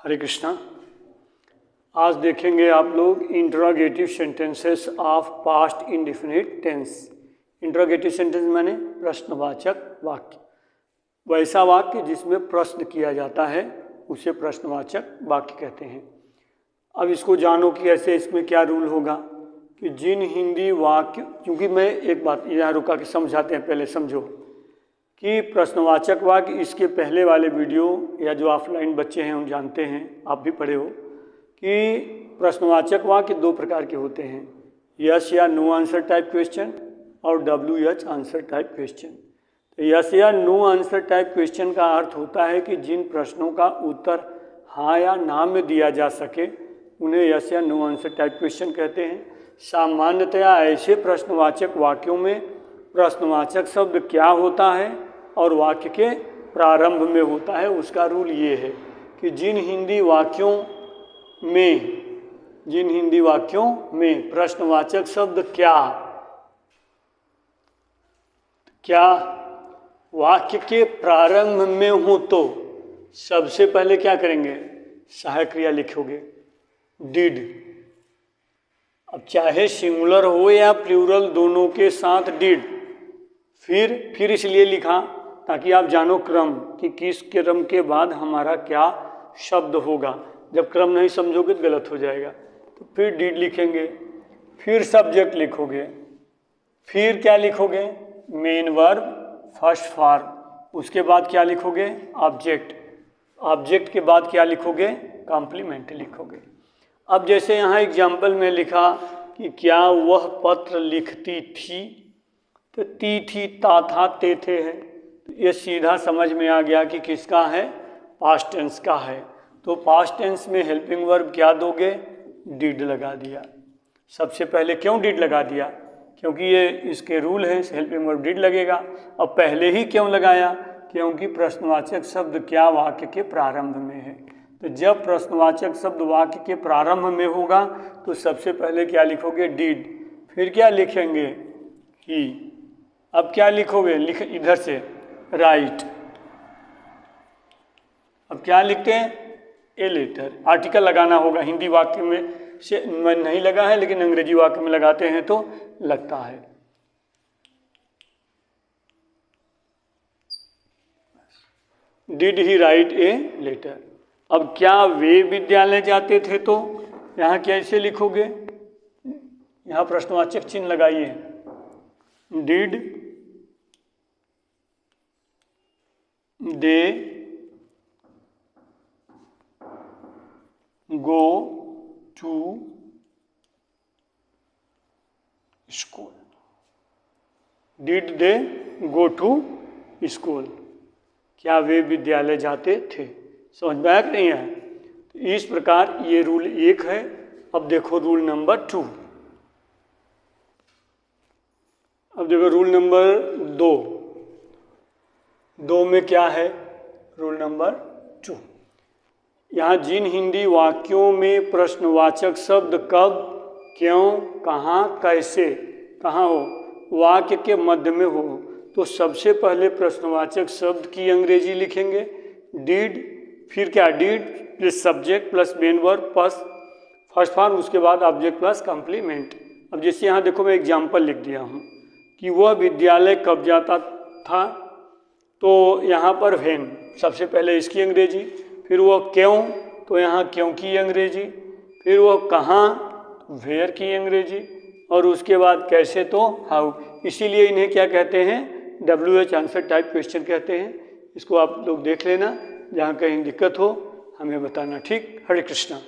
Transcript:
हरे कृष्णा। आज देखेंगे आप लोग interrogative sentences of past indefinite tense. Interrogative sentence माने प्रश्नवाचक वाक्य, वैसा वाक्य जिसमें प्रश्न किया जाता है उसे प्रश्नवाचक वाक्य कहते हैं। अब इसको जानो कि ऐसे इसमें क्या रूल होगा कि जिन हिंदी वाक्य, क्योंकि मैं एक बात यहाँ रुका के समझाते हैं, पहले समझो कि प्रश्नवाचक वाक्य, इसके पहले वाले वीडियो या जो ऑफलाइन बच्चे हैं उन जानते हैं, आप भी पढ़े हो कि प्रश्नवाचक वाक्य दो प्रकार के होते हैं, यस या नो आंसर टाइप क्वेश्चन और WH आंसर टाइप क्वेश्चन। तो यस या नो आंसर टाइप क्वेश्चन का अर्थ होता है कि जिन प्रश्नों का उत्तर हाँ या ना में दिया जा सके उन्हें यस या नो आंसर टाइप क्वेश्चन कहते हैं। सामान्यतया ऐसे प्रश्नवाचक वाक्यों में प्रश्नवाचक शब्द क्या होता है और वाक्य के प्रारंभ में होता है, उसका रूल ये है कि जिन हिंदी वाक्यों में प्रश्नवाचक शब्द क्या वाक्य के प्रारंभ में हो तो सबसे पहले क्या करेंगे, सहायक क्रिया लिखोगे डिड। अब चाहे सिंगुलर हो या प्लूरल दोनों के साथ डिड। फिर इसलिए लिखा ताकि आप जानो क्रम कि किस क्रम के बाद हमारा क्या शब्द होगा। जब क्रम नहीं समझोगे तो गलत हो जाएगा। तो फिर डिड लिखेंगे, फिर सब्जेक्ट लिखोगे, फिर क्या लिखोगे, मेन वर्ब फर्स्ट फॉर्म, उसके बाद क्या लिखोगे, ऑब्जेक्ट, ऑब्जेक्ट के बाद क्या लिखोगे, कॉम्प्लीमेंट लिखोगे। अब जैसे यहाँ एग्जाम्पल में लिखा कि क्या वह पत्र लिखती थी, तो ती थी ता था ते थे है, तो ये सीधा समझ में आ गया कि किसका है, पास्ट टेंस का है। तो पास्ट टेंस में हेल्पिंग वर्ब क्या दोगे, डिड लगा दिया। सबसे पहले क्यों डिड लगा दिया, क्योंकि ये इसके रूल हैं, हेल्पिंग वर्ब डिड लगेगा। अब पहले ही क्यों लगाया, क्योंकि प्रश्नवाचक शब्द क्या वाक्य के प्रारंभ में है। तो जब प्रश्नवाचक शब्द वाक्य के प्रारंभ में होगा तो सबसे पहले क्या लिखोगे, डिड। फिर क्या लिखेंगे, ही। अब क्या लिखोगे, इधर से राइट। अब क्या लिखते हैं, ए लेटर। आर्टिकल लगाना होगा, हिंदी वाक्य में से नहीं लगा है लेकिन अंग्रेजी वाक्य में लगाते हैं तो लगता है। Did he write a letter. अब क्या वे विद्यालय जाते थे, तो यहाँ कैसे लिखोगे, यहाँ प्रश्नवाचक चिन्ह लगाइए, did they go to school, did they go to school, क्या वे विद्यालय जाते थे। समझ में आया कि नहीं है। तो इस प्रकार ये रूल 1 है। अब देखो रूल नंबर 2। अब देखो रूल नंबर 2 में क्या है, रूल नंबर 2। यहाँ जिन हिंदी वाक्यों में प्रश्नवाचक शब्द कब, क्यों, कहाँ, कैसे, कहाँ हो, वाक्य के मध्य में हो, तो सबसे पहले प्रश्नवाचक शब्द की अंग्रेजी लिखेंगे डिड, फिर क्या, did plus subject plus main verb plus first form, उसके बाद ऑब्जेक्ट प्लस कॉम्प्लीमेंट। अब जैसे यहाँ देखो मैं एग्जाम्पल लिख दिया हूँ कि वह विद्यालय कब जाता था, तो यहाँ पर व्हेन सबसे पहले इसकी अंग्रेजी, फिर वह क्यों, तो यहाँ क्यों की अंग्रेजी, फिर वह कहाँ, वेयर की अंग्रेजी, और उसके बाद कैसे तो हाउ। इसीलिए इन्हें क्या कहते हैं, WH आंसर टाइप क्वेश्चन कहते हैं। इसको आप लोग देख लेना, जहाँ कहीं दिक्कत हो हमें बताना। ठीक, हरे कृष्णा।